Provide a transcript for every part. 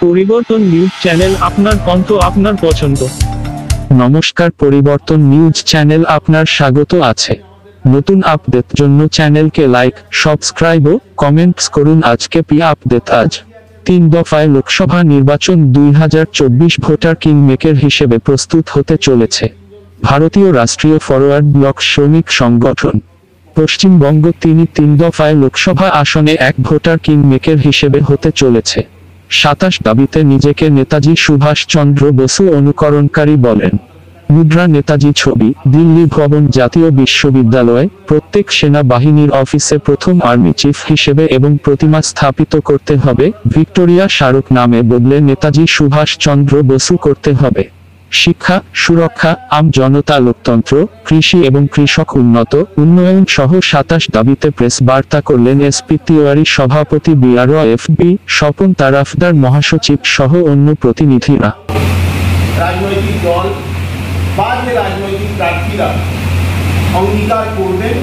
পরিবর্তন news channel, আপনার কণ্ঠ, আপনার পছন্দ। নমস্কার, পরিবর্তন নিউজ চ্যানেল আপনার স্বাগত আছে। নতুন আপডেট জন্য চ্যানেলকে লাইক, সাবস্ক্রাইব ও কমেন্টস করুন। আজকে আপডেট আজ 3 দফায় লোকসভা নির্বাচন 2024 ভোটার কিং মেকার হিসেবে প্রস্তুত হতে চলেছে ভারতীয় রাষ্ট্রীয় ফরওয়ার্ড ব্লক শ্রমিক সংগঠন। পশ্চিমবঙ্গ 3 দফায় লোকসভা আসনে এক ভোটার কিং মেকার হিসেবে হতে চলেছে। 27 দাবিতে নিজেকে নেতাজি সুভাষচন্দ্র বসু অনুকরণকারী বলেন। মুদ্রা নেতাজি ছবি, দিল্লি ভবন, জাতীয় বিশ্ববিদ্যালয়, প্রত্যেক সেনা বাহিনীর অফিসে প্রথম আর্মি চিফ হিসেবে এবং প্রতিমা স্থাপিত করতে হবে। ভিক্টোরিয়া স্মারক নামে বদলে নেতাজি সুভাষচন্দ্র বসু করতে হবে। শিক্ষা, সুরক্ষা, আম জনতা, লোকতন্ত্র, কৃষি এবং কৃষক উন্নয়ন সহ 27 দাবিতে প্রেস বার্তা করলেন এসপিটিওয়ারি সভাপতি বিআরএফবি স্বপন তারাফদার, মহাসচিব সহ অন্য প্রতিনিধিরা। রাজনৈতিক দল বা যে রাজনৈতিক প্রার্থীরা অঙ্গীকার করবেন,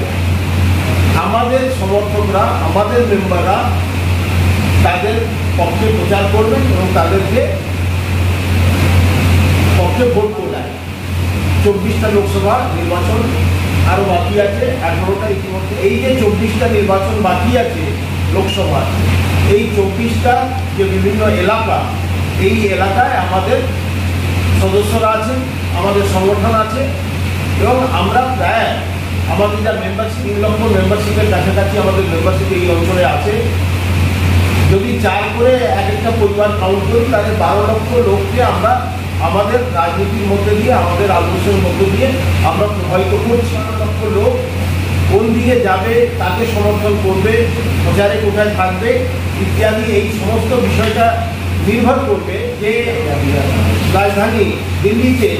আমাদের সমর্থকরা, আমাদের মেম্বাররা তাদের পক্ষে প্রচার করবেন এবং তাদেরকে পক্ষে ভোট করবেন। 24টা লোকসভা নির্বাচন আরও বাকি আছে, 18টা ইতিমধ্যে। এই যে 24টা নির্বাচন বাকি আছে লোকসভা, এই 24টা যে বিভিন্ন এলাকা, এই এলাকায় আমাদের সদস্যরা আছেন, আমাদের সংগঠন আছে এবং আমরা প্রায় আমাদের যা মেম্বারশিপ 3 লক্ষ মেম্বারশিপের কাছাকাছি আমাদের মেম্বারশিপ এই অঞ্চলে আছে। যদি 4 করে এক একটা পরিবার কাউন্ট করি, তাহলে 12 লক্ষ লোককে আমরা আমাদের রাজনীতির মধ্যে দিয়ে, আমাদের আদর্শের মধ্যে দিয়ে আমরা প্রভাবিত করছি। 12 লক্ষ লোক কোন দিকে যাবে, তাকে সমর্থন করবে, প্রচারে কোথায় থাকবে ইত্যাদি, এই সমস্ত বিষয়টা নির্ভর করবে যে রাজধানী দিল্লিতে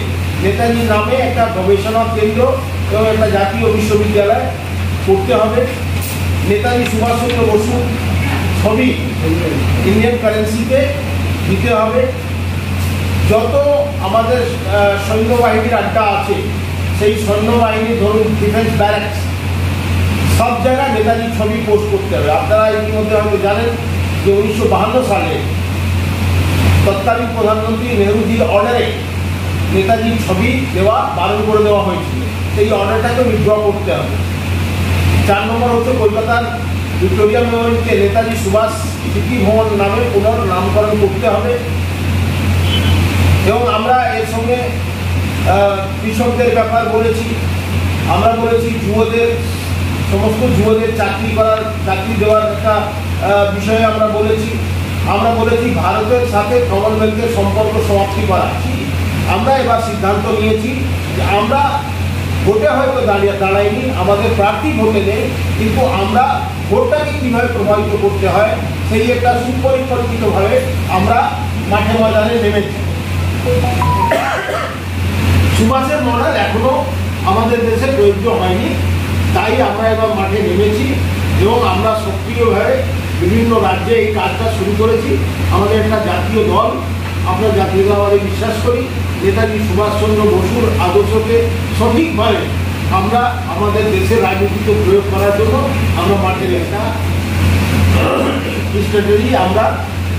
নেতাজি নামে একটা গবেষণা কেন্দ্র এবং একটা জাতীয় বিশ্ববিদ্যালয় করতে হবে। নেতাজি সুভাষচন্দ্র বসু ছবি ইন্ডিয়ান কারেন্সিতে দিতে হবে। যত আমাদের সৈন্যবাহিনীর আড্ডা আছে, সেই সৈন্যবাহিনী ধরুন ডিফেন্স ব্যারাক্স, সব জায়গায় নেতাজির ছবি পোস্ট করতে হবে। আপনারা ইতিমধ্যে হয়তো জানেন যে 1952 সালে তৎকালীন প্রধানমন্ত্রী নেহরুজির অর্ডারে নেতাজির ছবি দেওয়া বারণ করে দেওয়া হয়েছিল। সেই অর্ডারটাকে উইথড্র করতে হবে। 4 নম্বর হচ্ছে কলকাতার ভিক্টোরিয়া মেমোরিয়ালকে নেতাজি সুভাষ স্মৃতি ভবন নামে পুনর্নামকরণ করতে হবে। এবং আমরা এর সঙ্গে কৃষকদের ব্যাপার বলেছি, আমরা বলেছি সমস্ত যুবদের চাকরি দেওয়ার একটা বিষয়ে আমরা বলেছি। আমরা বলেছি ভারতের সাথে কমনওয়েলথের সম্পর্ক সমাপ্তি করা। আমরা এবার সিদ্ধান্ত নিয়েছি যে আমরা ভোটে হয়তো দাঁড়াইনি, আমাদের প্রার্থী ভোটে নেই, কিন্তু আমরা ভোটটাকে কীভাবে প্রভাবিত করতে হয় সেই একটা সুপরিকল্পিতভাবে আমরা মাঠে ময়দানে নেমেছি। সুভাষের মডেল এখনো আমাদের দেশে প্রযোজ্য হয়নি, তাই আমরা এবার মাঠে নেমেছি এবং আমরা সক্রিয়ভাবে বিভিন্ন রাজ্যে এই কাজটা শুরু করেছি। আমাদের একটা জাতীয় দল, আমরা জাতীয়তাবাদে বিশ্বাস করি। নেতাজি সুভাষচন্দ্র বসুর আদর্শকে সঠিকভাবে আমরা আমাদের দেশের রাজনীতিতে প্রয়োগ করার জন্য আমরা মাঠের একটা স্ট্র্যাটেজি আমরা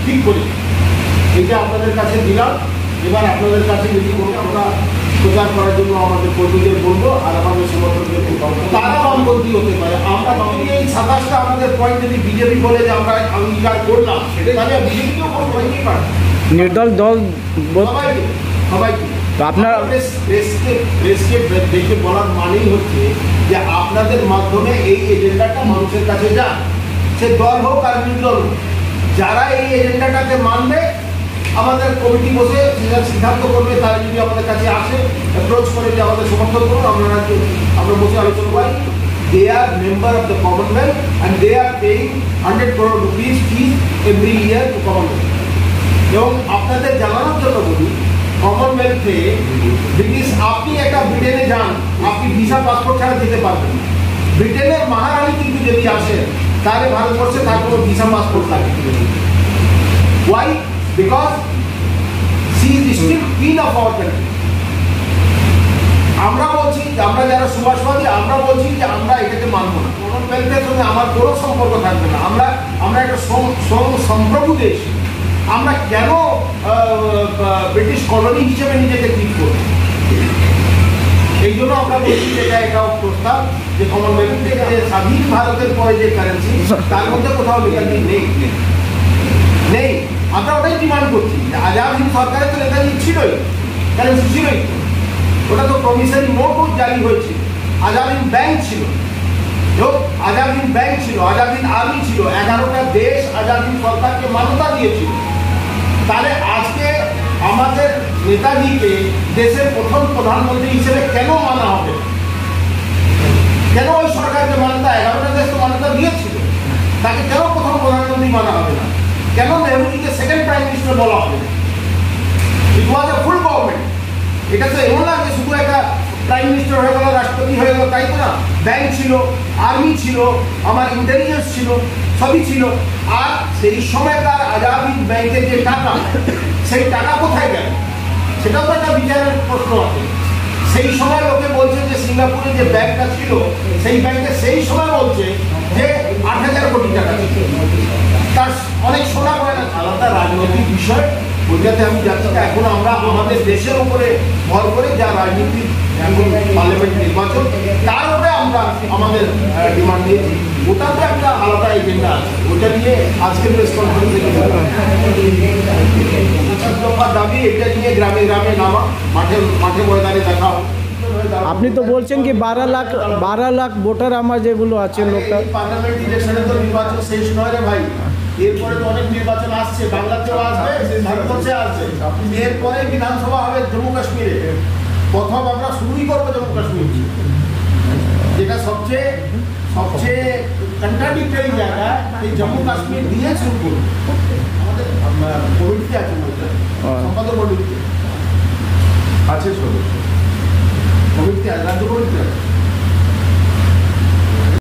ঠিক করি। এটা আপনাদের কাছে দিলাম। এবার আপনাদের কাছে যদি কোনো আমরা প্রচার করার জন্য আমাদের কর্মীদের বলবো আর আমাদের সমর্থকদের তারা বামপন্থী হতে পারে। আমরা এই 27টা আমাদের পয়েন্ট যদি বিজেপি বলে যে আমরা অঙ্গীকার করলাম, সেটা তাহলে বিজেপিকেও কোনো পয়েন্টই পারে নির্দল দল সবাইকে আপনার প্রেসকে দেখে বলার মানেই হচ্ছে যে আপনাদের মাধ্যমে এই এজেন্ডাটা মানুষের কাছে যান, সে দল হোক আর নির্দল হোক। যারা এই এজেন্ডাটাকে মানবে, আমাদের কমিটি বসে সিদ্ধান্ত করবে, তারা যদি আমাদের কাছে আসে অ্যাপ্রোচ করে যে আমাদের সমর্থন করুন, আমরা বসে আলোচনা করি। They are member of the Commonwealth and they are paying 100 crore rupees fees every year to Commonwealth. এবং আপনাদের জানানোর জন্য বলি, কমনওয়েলথে ব্রিটিশ, আপনি একটা ব্রিটেনে যান, আপনি ভিসা পাসপোর্ট ছাড়া যেতে পারবেন। ব্রিটেনের মহারানী কিন্তু যদি আসেন, তাহলে ভারতবর্ষে তার কোনো ভিসা পাসপোর্ট লাগে। Why? Because she is still queen of our country. আমরা বলছি, আমরা যারা সুভাষবাদী, আমরা বলছি যে আমরা এটাকে মানব না। কমনওয়েলথের সঙ্গে আমার কোনো সম্পর্ক থাকবে না। আমরা একটা সম্প্রভু দেশ। আমরা কেন ব্রিটিশ কলোনি হিসেবে নিজেকে ট্রিট করবে। এই জন্য আমরা বলছি যে এটা প্রস্তাব যে কমনওয়েলথ থেকে যে স্বাধীন ভারতের পরে যে কারেন্সি তার মধ্যে কোথাও নেতাজি নেই। আমরা ওটাই ডিমান্ড করছি যে আজাদ হিন্দ সরকারের তো নেতাজি ছিলই, কারেন্সি ছিলই, ওটা তো প্রমিসারি নোটও জারি হয়েছিল। আজাদ হিন্দ ব্যাংক ছিল, আজাদ হিন্দ ব্যাংক ছিল, আজাদ হিন্দ আর্মি ছিল, 11টা দেশ আজাদ হিন্দ সরকারকে মান্যতা দিয়েছিল। তাহলে আজকে আমাদের নেতাজিকে দেশের প্রথম প্রধানমন্ত্রী হিসেবে কেন মানা হবে? কেন ওই সরকারকে মান্যতা, 11টা দেশ তো মান্যতা দিয়েছিল, তাকে কেন প্রথম প্রধানমন্ত্রী মানা হবে না? কেন নেহরুজিকে সেকেন্ড প্রাইম মিনিস্টার বলা হবে না? ইট ওয়াজ এ ফুল গভর্নমেন্ট। এটা তো এমন না যে শুধু একটা প্রাইম মিনিস্টার হয়ে গেল, রাষ্ট্রপতি হয়ে গেল, তাই তো না। ব্যাংক ছিল, আর্মি ছিল, আমার ইন্টেলিজেন্স ছিল, সবই ছিল। আর সেই সময়কার আজাদ হিন্দ ব্যাংকের যে টাকা, সেই টাকা কোথায় গেল সেটাও তো একটা বিচারের প্রশ্ন আছে। সেই সময় লোকে বলছে যে সিঙ্গাপুরে যে ব্যাংকটা ছিল, সেই ব্যাংকে সেই সময় বলছে যে 8,000 কোটি টাকা ছিল। তার অনেক সোনা করে না, আলাদা রাজনৈতিক বিষয়, ওইটাতে আমি যাচ্ছি না। এখন আমরা আমাদের দেশের উপরে ভর করে যা রাজনীতি, পার্লামেন্ট নির্বাচন, তার উপরে আমরা আমাদের ডিমান্ড দিয়েছি। ওটা তো একটা আলাদা এজেন্ডা আছে, ওটা নিয়ে আজকের প্রেস কনফারেন্স দাবি, এটা নিয়ে গ্রামে গ্রামে নামা, মাঠে ময়দানে দেখা হবে। আপনি তো বলছেন কি 12 লাখ ভোটার আমার যেগুলো আছে লোকটা। পার্লামেন্ট ইলেকশনে তো নির্বাচন শেষ নয় রে ভাই, এরপরে তো অনেক নির্বাচন আসছে, বাংলাতেও আসবে, ভারতবর্ষে আসছে। এরপরে বিধানসভা হবে জম্মু কাশ্মীরে। প্রথম আমরা শুরুই করবো জম্মু কাশ্মীর, যেটা সবচেয়ে কন্ট্রাডিক্টরি জায়গা। এই জম্মু কাশ্মীর দিয়ে শুরু করবো। আমাদের কমিটিতে আছে, সম্পাদক কমিটিতে আছে, সদস্য কমিটিতে রাজ্য